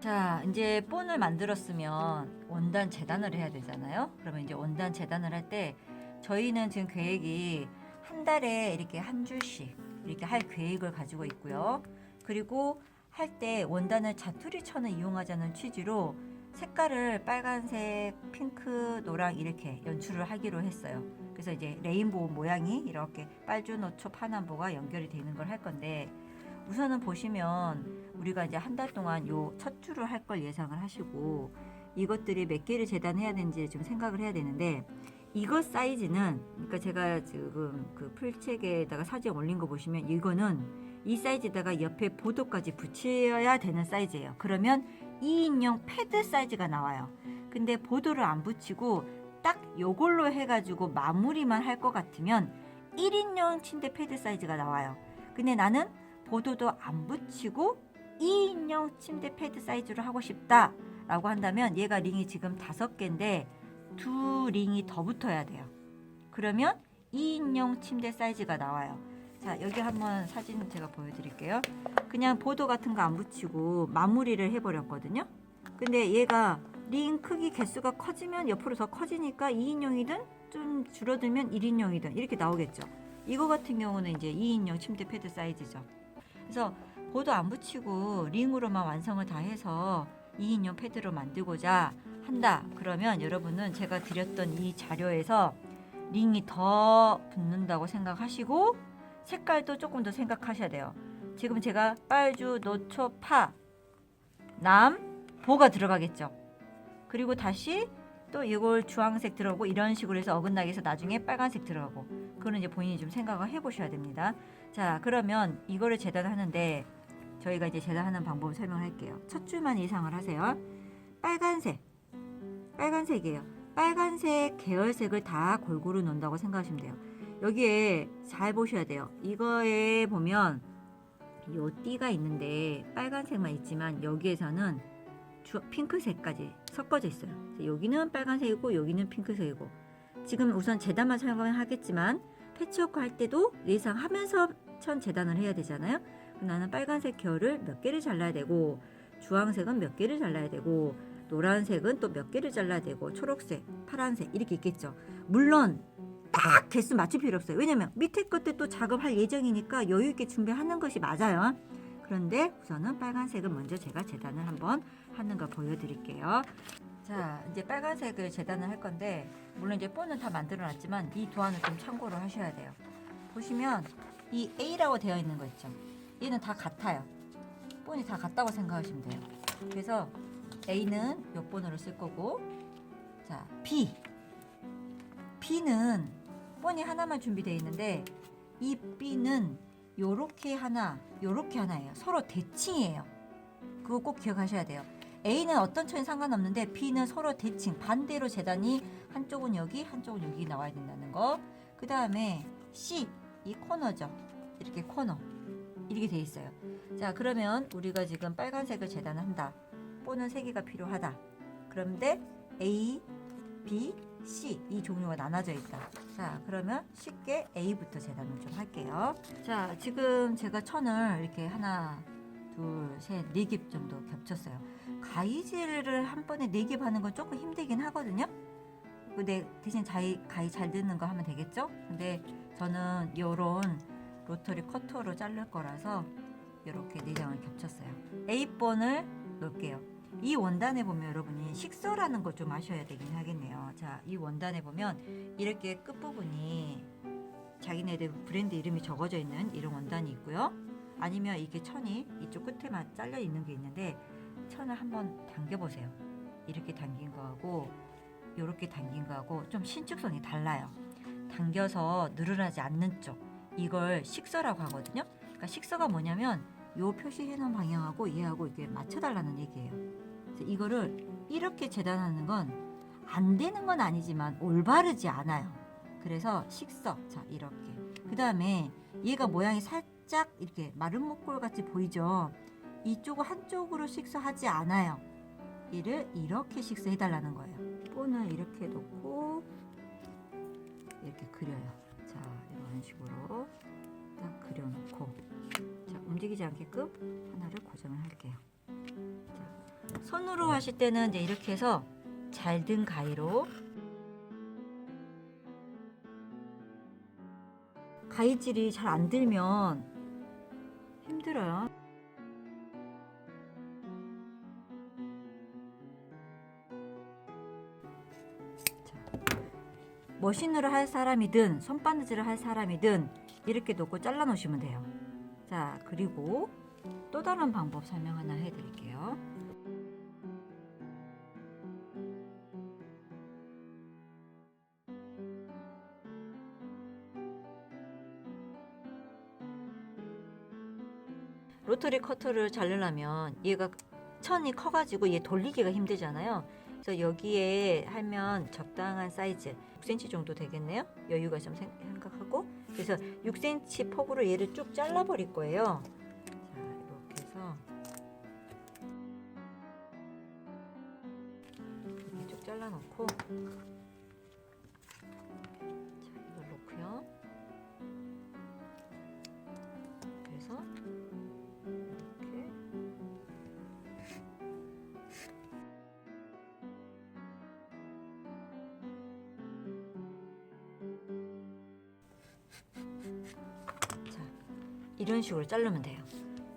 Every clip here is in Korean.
자, 이제 본을 만들었으면 원단 재단을 해야 되잖아요. 그러면 이제 원단 재단을 할 때 저희는 지금 계획이 한 달에 이렇게 한 줄씩 이렇게 할 계획을 가지고 있고요. 그리고 할 때 원단을 자투리 천을 이용하자는 취지로 색깔을 빨간색, 핑크, 노랑 이렇게 연출을 하기로 했어요. 그래서 이제 레인보우 모양이 이렇게 빨주노초 파남보가 연결이 되는 걸 할 건데, 우선은 보시면 우리가 이제 한 달 동안 요 첫 줄을 할 걸 예상을 하시고 이것들이 몇 개를 재단해야 되는지 좀 생각을 해야 되는데, 이것 사이즈는, 그러니까 제가 지금 그 풀책에다가 사진 올린 거 보시면 이거는 이 사이즈에다가 옆에 보도까지 붙여야 되는 사이즈예요. 그러면 2인용 패드 사이즈가 나와요. 근데 보도를 안 붙이고 딱 요걸로 해가지고 마무리만 할 것 같으면 1인용 침대 패드 사이즈가 나와요. 근데 나는 보도도 안 붙이고 2인용 침대 패드 사이즈로 하고 싶다 라고 한다면, 얘가 링이 지금 5개인데 두 링이 더 붙어야 돼요. 그러면 2인용 침대 사이즈가 나와요. 자, 여기 한번 사진 제가 보여드릴게요. 그냥 보도 같은 거 안 붙이고 마무리를 해버렸거든요. 근데 얘가 링 크기 개수가 커지면 옆으로 더 커지니까 2인용이든 좀 줄어들면 1인용이든 이렇게 나오겠죠. 이거 같은 경우는 이제 2인용 침대 패드 사이즈죠. 그래서 보도 안 붙이고 링으로만 완성을 다 해서 2인용 패드로 만들고자 한다. 그러면 여러분은 제가 드렸던 이 자료에서 링이 더 붙는다고 생각하시고 색깔도 조금 더 생각하셔야 돼요. 지금 제가 빨주, 노초, 파, 남, 보가 들어가겠죠. 그리고 다시 또 이걸 주황색 들어오고 이런 식으로 해서 어긋나게 해서 나중에 빨간색 들어가고, 그거는 이제 본인이 좀 생각을 해보셔야 됩니다. 자, 그러면 이거를 재단하는데 저희가 이제 재단하는 방법을 설명할게요. 첫 줄만 예상을 하세요. 빨간색이에요. 빨간색 계열색을 다 골고루 넣는다고 생각하시면 돼요. 여기에 잘 보셔야 돼요. 이거에 보면 요 띠가 있는데 빨간색만 있지만 여기에서는 핑크색까지 섞어져 있어요. 여기는 빨간색이고 여기는 핑크색이고, 지금 우선 재단만 설명하겠지만 패치워크 할 때도 예상하면서 천 재단을 해야 되잖아요. 나는 빨간색 계열을 몇 개를 잘라야 되고, 주황색은 몇 개를 잘라야 되고, 노란색은 또 몇 개를 잘라야 되고, 초록색, 파란색 이렇게 있겠죠. 물론 딱 개수 맞출 필요 없어요. 왜냐면 밑에 것들 또 작업할 예정이니까 여유 있게 준비하는 것이 맞아요. 그런데 우선은 빨간색을 먼저 제가 재단을 한번 하는 거 보여드릴게요. 자, 이제 빨간색을 재단을 할 건데, 물론 이제 본은 다 만들어 놨지만 이 도안을 좀 참고를 하셔야 돼요. 보시면 이 A라고 되어 있는 거 있죠. 얘는 다 같아요. 본이 다 같다고 생각하시면 돼요. 그래서 A는 몇 번으로 쓸 거고, 자, B는 본이 하나만 준비되어 있는데 이 B는 요렇게 하나, 요렇게 하나예요. 서로 대칭이에요. 그거 꼭 기억하셔야 돼요. A는 어떤 천이 상관없는데 B는 서로 대칭, 반대로 재단이 한쪽은 여기, 한쪽은 여기 나와야 된다는 거. 그 다음에 C, 이 코너죠. 이렇게 코너. 이렇게 돼 있어요. 자, 그러면 우리가 지금 빨간색을 재단을 한다. 본은 3개가 필요하다. 그런데 A, B, C 이 종류가 나눠져 있다. 자, 그러면 쉽게 A부터 재단을 좀 할게요. 자, 지금 제가 천을 이렇게 하나, 둘, 셋, 4개 정도 겹쳤어요. 가위질을 한 번에 4개 하는 건 조금 힘들긴 하거든요. 근데 대신 가위 잘 듣는 거 하면 되겠죠? 근데 저는 요런 로터리 커터로 자를 거라서 이렇게 4장을 겹쳤어요. A본을 넣을게요. 이 원단에 보면 여러분이 식서라는 걸 좀 아셔야 되긴 하겠네요. 자, 이 원단에 보면 이렇게 끝부분이 자기네들 브랜드 이름이 적어져 있는 이런 원단이 있고요. 아니면 이게 천이 이쪽 끝에만 잘려 있는 게 있는데, 천을 한번 당겨보세요. 이렇게 당긴 거하고 이렇게 당긴 거하고 좀 신축성이 달라요. 당겨서 늘어나지 않는 쪽, 이걸 식서라고 하거든요. 그러니까 식서가 뭐냐면 요 표시해 놓은 방향하고 얘하고 이렇게 맞춰달라는 얘기예요. 그래서 이거를 이렇게 재단하는 건 안 되는 건 아니지만 올바르지 않아요. 그래서 식서, 자, 이렇게. 그 다음에 얘가 모양이 살짝 이렇게 마른 목골 같이 보이죠? 이쪽을 한쪽으로 식서하지 않아요. 얘를 이렇게 식서해 달라는 거예요. 본을 이렇게 놓고 이렇게 그려요. 자, 이런 식으로 딱 그려놓고, 자, 움직이지 않게끔 하나를 고정을 할게요. 자, 손으로 하실 때는 이제 이렇게 해서 잘 든 가위로, 가위질이 잘 안 들면 힘들어요. 머신으로 할 사람이든 손바느질을 할 사람이든 이렇게 놓고 잘라 놓으시면 돼요. 자, 그리고 또 다른 방법 설명 하나 해드릴게요. 로터리 커터를 자르려면 얘가 천이 커가지고 얘 돌리기가 힘들잖아요. 그래서 여기에 하면 적당한 사이즈 6cm 정도 되겠네요. 여유가 좀 생각하고, 그래서 6cm 폭으로 얘를 쭉 잘라버릴 거예요. 자, 이렇게 해서 이렇게 쭉 잘라놓고, 자, 이걸 놓고요. 그래서 이렇게 이런 식으로 자르면 돼요.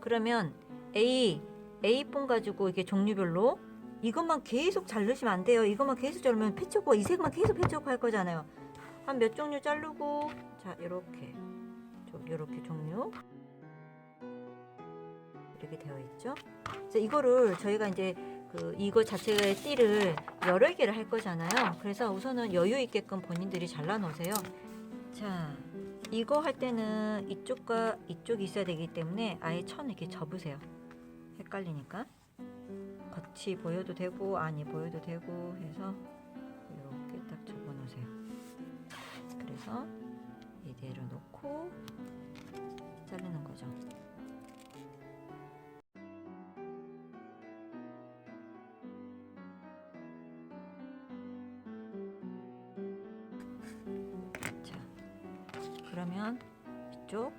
그러면 A본 가지고 이게 종류별로 이것만 계속 자르시면 안 돼요. 이것만 계속 자르면 패치워크, 이 색만 계속 패치워크 할 거잖아요. 한 몇 종류 자르고, 자, 이렇게 종류 이렇게 되어 있죠. 그래서 이거를 저희가 이제 이거 자체의 띠를 여러 개를 할 거잖아요. 그래서 우선은 여유 있게끔 본인들이 잘라 놓으세요. 자, 이거 할 때는 이쪽과 이쪽이 있어야 되기 때문에 아예 천 이렇게 접으세요. 헷갈리니까. 겉이 보여도 되고 안이 보여도 되고 해서 이렇게 딱 접어 놓으세요. 그래서 이대로 놓고 자르는 거죠. 자, 그러면 이쪽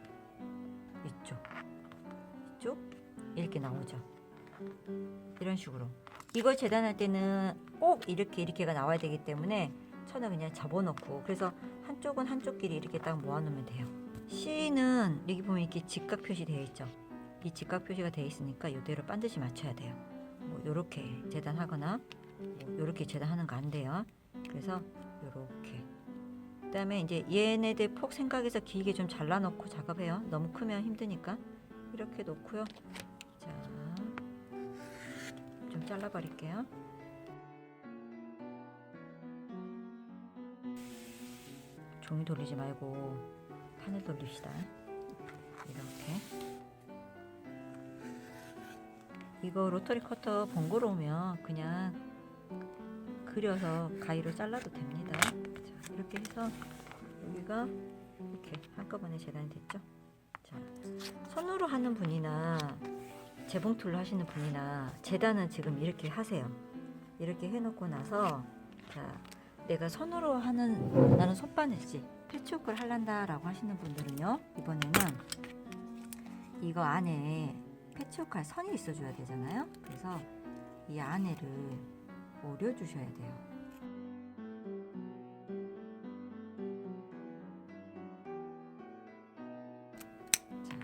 이렇게 나오죠. 이런 식으로 이걸 재단할 때는 꼭 이렇게가 나와야 되기 때문에 천을 그냥 접어놓고, 그래서 한쪽은 한쪽끼리 이렇게 딱 모아놓으면 돼요. C는 여기 보면 이렇게 직각 표시되어 있죠. 이 직각 표시가 되어 있으니까 이대로 반드시 맞춰야 돼요. 뭐 요렇게 재단하거나 뭐 요렇게 재단하는 거 안 돼요. 그래서 요렇게. 그다음에 이제 얘네들 폭 생각해서 길게 좀 잘라놓고 작업해요. 너무 크면 힘드니까 이렇게 놓고요. 자, 좀 잘라버릴게요. 종이 돌리지 말고 판을 돌립시다. 이렇게. 이거 로터리 커터 번거로우면 그냥 그려서 가위로 잘라도 됩니다. 자, 이렇게 해서 여기가 이렇게 한꺼번에 재단이 됐죠. 자, 손으로 하는 분이나 재봉틀로 하시는 분이나 재단은 지금 이렇게 하세요. 이렇게 해놓고 나서, 자, 내가 손으로 하는, 나는 손바느질 패치워크를 할란다 라고 하시는 분들은요, 이번에는 이거 안에 패치워크 할 선이 있어 줘야 되잖아요. 그래서 이 안에를 오려 주셔야 돼요. 자,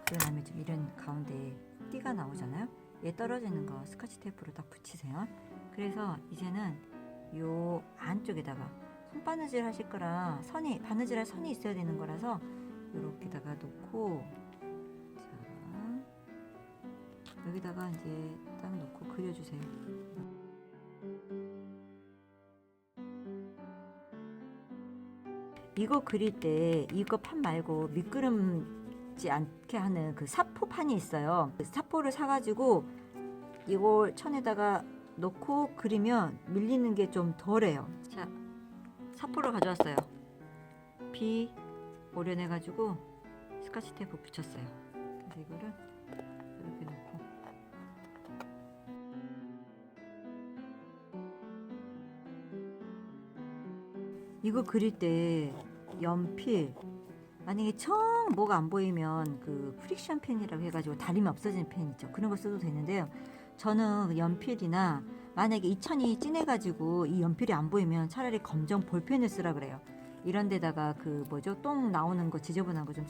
그러고 나면 좀 이런 가운데 띠가 나오잖아요. 얘 떨어지는 거 스카치 테이프로 딱 붙이세요. 그래서 이제는 요 안쪽에다가 손바느질 하실 거라 바느질 할 선이 있어야 되는 거라서 요렇게다가 놓고, 자, 여기다가 이제 딱 놓고 그려주세요. 이거 그릴 때 이거 판 말고 미끄럼지 않게 하는 그 사포판이 있어요. 그 사포를 사가지고 이걸 천에다가 놓고 그리면 밀리는 게 좀 덜해요. 자, 사포를 가져왔어요. 비 오려내가지고 스카치 테이프 붙였어요. 그래서 이거를 이렇게 놓고, 이거 그릴 때 연필, 만약에 청 뭐가 안 보이면 그 프릭션 펜이라고 해가지고 다리면 없어지는 펜 있죠. 그런 거 써도 되는데요. 저는 연필이나 만약에 이 천이 진해가지고 이 연필이 안 보이면 차라리 검정 볼펜을 쓰라 그래요. 이런 데다가 그 뭐죠? 똥 나오는 거 지저분한 거 좀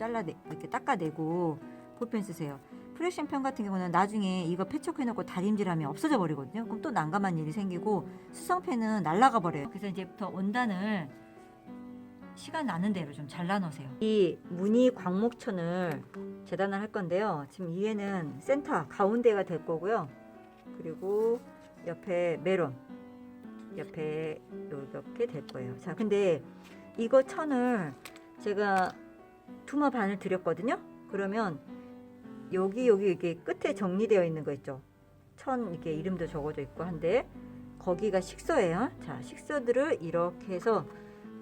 이렇게 닦아내고 볼펜 쓰세요. 프레션 펜 같은 경우는 나중에 이거 패촉해놓고 다림질하면 없어져 버리거든요. 그럼 또 난감한 일이 생기고 수성펜은 날아가 버려요. 그래서 이제부터 원단을 시간 나는 대로 좀 잘라 놓으세요. 이 무늬 광목천을 재단을 할 건데요. 지금 얘는 센터 가운데가 될 거고요. 그리고 옆에 메론 옆에 이렇게 될 거예요. 자, 근데 이거 천을 제가 두마 반을 드렸거든요. 그러면 여기 이게 끝에 정리되어 있는 거 있죠. 천 이렇게 이름도 적어져 있고 한데 거기가 식서예요. 자, 식서들을 이렇게 해서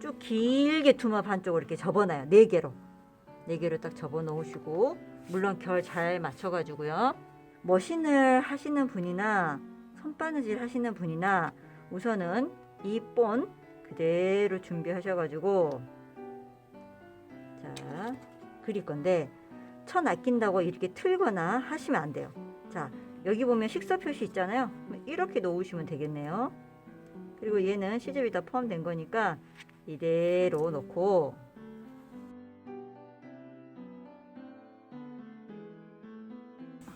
쭉 길게 두마 반쪽으로 이렇게 접어놔요. 4개로 딱 접어 놓으시고, 물론 결 잘 맞춰 가지고요. 머신을 하시는 분이나 손바느질 하시는 분이나 우선은 이 본 그대로 준비하셔 가지고 자, 그릴 건데 천 아낀다고 이렇게 틀거나 하시면 안 돼요. 자, 여기 보면 식서 표시 있잖아요. 이렇게 놓으시면 되겠네요. 그리고 얘는 시접이 다 포함된 거니까 이대로 놓고,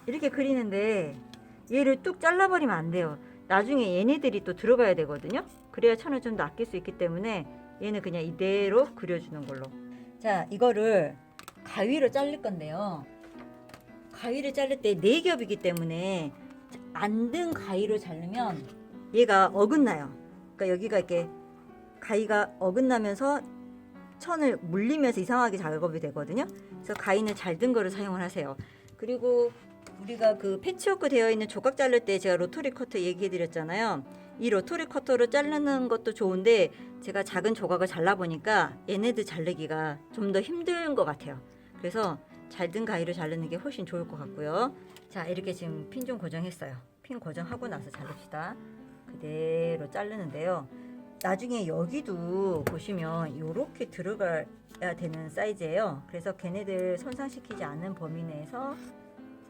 이렇게 그리는데 얘를 뚝 잘라버리면 안 돼요. 나중에 얘네들이 또 들어가야 되거든요. 그래야 천을 좀 더 아낄 수 있기 때문에 얘는 그냥 이대로 그려주는 걸로. 자, 이거를 가위로 자를 건데요. 가위를 자를 때 4겹이기 때문에 안 든 가위로 자르면 얘가 어긋나요. 그러니까 여기가 이렇게 가위가 어긋나면서 천을 물리면서 이상하게 작업이 되거든요. 그래서 가위는 잘 든 거를 사용을 하세요. 그리고 우리가 그 패치워크 되어 있는 조각 자를 때 제가 로터리 커터 얘기해 드렸잖아요. 이 로터리 커터로 자르는 것도 좋은데 제가 작은 조각을 잘라 보니까 얘네들 자르기가 좀 더 힘든 것 같아요. 그래서 잘 든 가위로 자르는 게 훨씬 좋을 것 같고요. 자, 이렇게 지금 핀 좀 고정했어요. 핀 고정하고 나서 자릅시다. 그대로 자르는데요. 나중에 여기도 보시면 이렇게 들어가야 되는 사이즈예요. 그래서 걔네들 손상시키지 않는 범위 내에서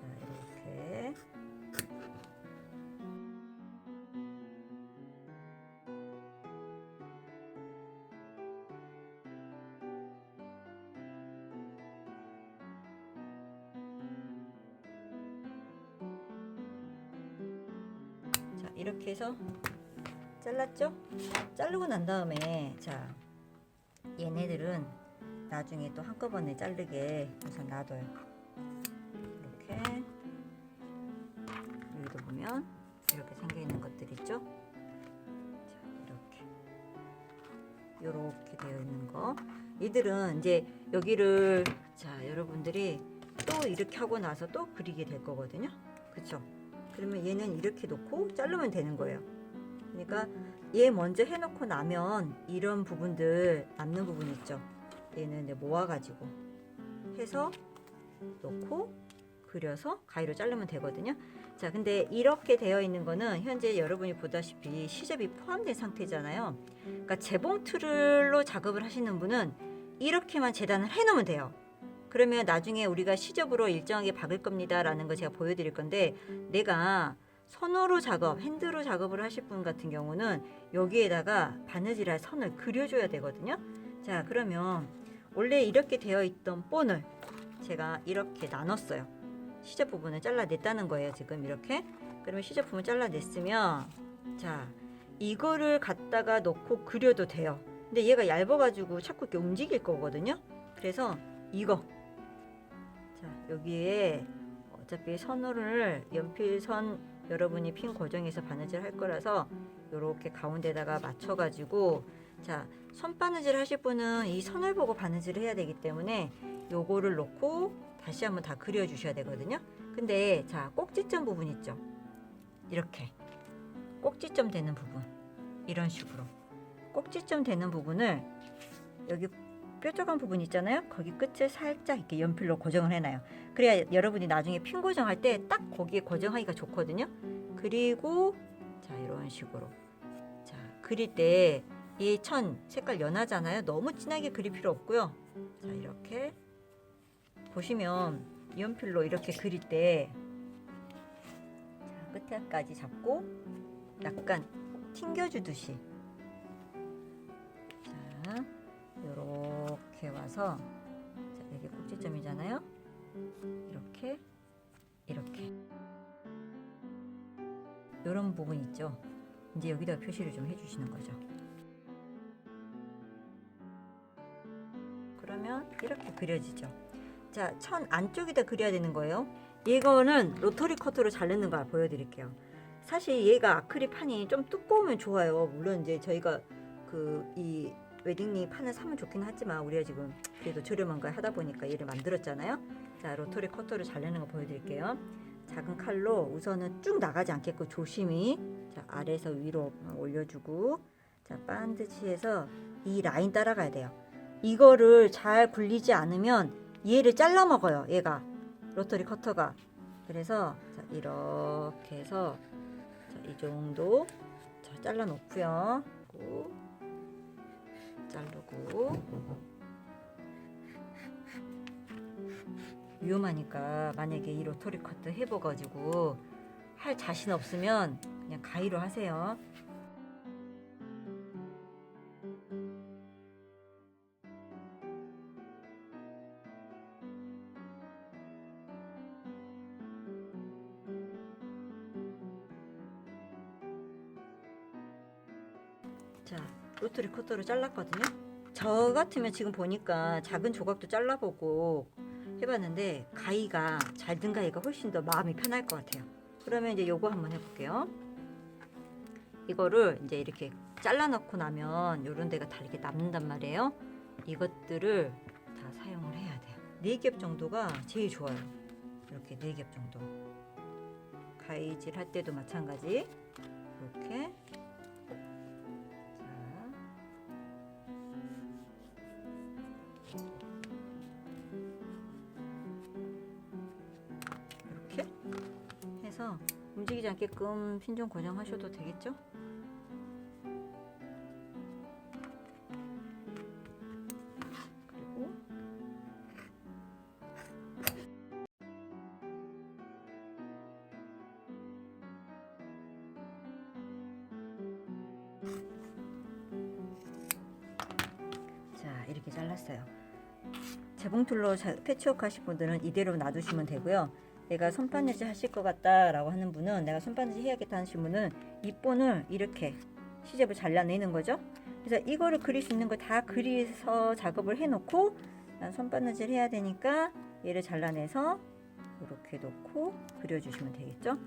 자, 이렇게 자, 이렇게 해서 잘랐죠? 자르고 난 다음에 자, 얘네들은 나중에 또 한꺼번에 자르게 우선 놔둬요. 이렇게 여기도 보면 이렇게 생겨 있는 것들 있죠? 자, 이렇게 되어 있는 거. 이들은 이제 여기를 자, 여러분들이 또 이렇게 하고 나서 또 그리게 될 거거든요. 그쵸? 그러면 얘는 이렇게 놓고 자르면 되는 거예요. 그러니까 얘 먼저 해놓고 나면 이런 부분들 남는 부분 있죠. 얘는 이제 모아가지고 해서 놓고 그려서 가위로 자르면 되거든요. 자, 근데 이렇게 되어 있는 거는 현재 여러분이 보다시피 시접이 포함된 상태잖아요. 그러니까 재봉 툴로 작업을 하시는 분은 이렇게만 재단을 해놓으면 돼요. 그러면 나중에 우리가 시접으로 일정하게 박을 겁니다 라는 거 제가 보여드릴 건데, 내가 손으로 작업, 핸드로 작업을 하실 분 같은 경우는 여기에다가 바느질할 선을 그려줘야 되거든요. 자, 그러면 원래 이렇게 되어 있던 본을 제가 이렇게 나눴어요. 시접 부분을 잘라냈다는 거예요. 지금 이렇게. 그러면 시접 부분 잘라냈으면 자, 이거를 갖다가 놓고 그려도 돼요. 근데 얘가 얇아가지고 자꾸 이렇게 움직일 거거든요. 그래서 이거 자, 여기에 어차피 선호를 연필선 여러분이 핀 고정해서 바느질 할 거라서 이렇게 가운데다가 맞춰가지고, 자, 손바느질 하실 분은 이 선을 보고 바느질을 해야 되기 때문에 요거를 놓고 다시 한번 다 그려 주셔야 되거든요. 근데 자, 꼭지점 부분 있죠, 이렇게 꼭지점 되는 부분, 이런 식으로 꼭지점 되는 부분을 여기 뾰족한 부분 있잖아요. 거기 끝을 살짝 이렇게 연필로 고정을 해놔요. 그래야 여러분이 나중에 핀 고정할 때 딱 거기에 고정하기가 좋거든요. 그리고 자, 이런 식으로 자, 그릴 때 이 천 색깔 연하잖아요. 너무 진하게 그릴 필요 없고요. 자, 이렇게 보시면 연필로 이렇게 그릴 때 자, 끝에까지 잡고 약간 튕겨주듯이 자 요렇게 와서 자, 여기 꼭지점이잖아요. 이렇게 요런 부분 있죠. 이제 여기다 표시를 좀 해주시는 거죠. 그러면 이렇게 그려지죠. 자, 천 안쪽에다 그려야 되는 거예요. 이거는 로터리 커터로 자르는 걸 보여드릴게요. 사실 얘가 아크릴 판이 좀 두꺼우면 좋아요. 물론 이제 저희가 이 웨딩링 판을 사면 좋긴 하지만 우리가 지금 그래도 저렴한 거 하다 보니까 얘를 만들었잖아요. 자, 로터리 커터로 자르는 거 보여드릴게요. 작은 칼로 우선은 쭉 나가지 않게끔 조심히 자, 아래에서 위로 올려주고 자, 반드시 해서 이 라인 따라가야 돼요. 이거를 잘 굴리지 않으면 얘를 잘라 먹어요. 얘가 로터리 커터가. 그래서 자, 이렇게 해서 자, 이 정도 자, 잘라 놓고요. 자르고 위험하니까 만약에 이 로터리 커터 해봐가지고 할 자신 없으면 그냥 가위로 하세요. 자, 로터리 커터로 잘랐거든요. 저 같으면 지금 보니까 작은 조각도 잘라보고 해봤는데 가위가 잘 든 가위가 훨씬 더 마음이 편할 것 같아요. 그러면 이제 요거 한번 해볼게요. 이거를 이제 이렇게 잘라놓고 나면 요런 데가 다 이렇게 남는단 말이에요. 이것들을 다 사용을 해야 돼요. 4겹 정도가 제일 좋아요. 이렇게 4겹 정도. 가위질 할 때도 마찬가지. 이렇게 이렇게 해서 움직이지 않게끔 핀 좀 고정하셔도 되겠죠? 그리고 자, 이렇게 잘랐어요. 재봉틀로 패치워크 하실 분들은 이대로 놔두시면 되고요. 내가 손바느질 하실 것 같다 라고 하는 분은, 내가 손바느질 해야겠다 하시는 분은 이 본을 이렇게 시접을 잘라내는 거죠. 그래서 이거를 그릴 수 있는 거 다 그려서 작업을 해 놓고 난 손바느질 해야 되니까 얘를 잘라내서 이렇게 놓고 그려주시면 되겠죠.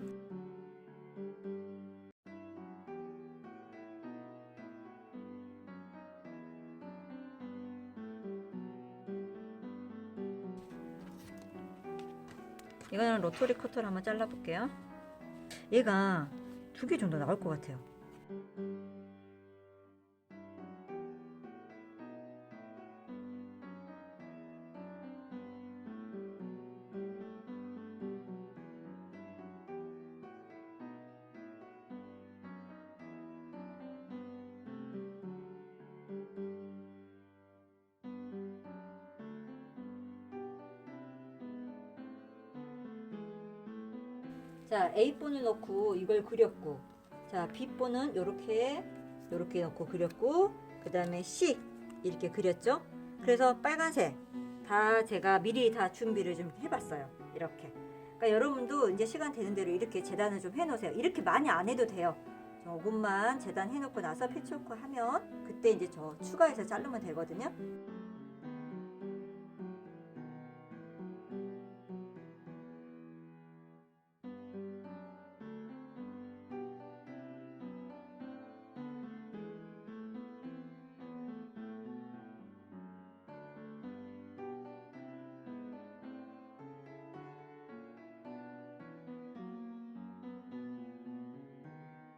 이거는 로터리 커터로 한번 잘라볼게요. 얘가 2개 정도 나올 것 같아요. 자, A본을 넣고 이걸 그렸고, 자, B본은 요렇게 넣고 그렸고, 그 다음에 C 이렇게 그렸죠. 그래서 빨간색 다 제가 미리 다 준비를 좀 해봤어요. 이렇게. 그러니까 여러분도 이제 시간 되는 대로 이렇게 재단을 좀 해놓으세요. 이렇게 많이 안 해도 돼요. 조금만 재단해놓고 나서 패치워크 하면 그때 이제 저 추가해서 자르면 되거든요.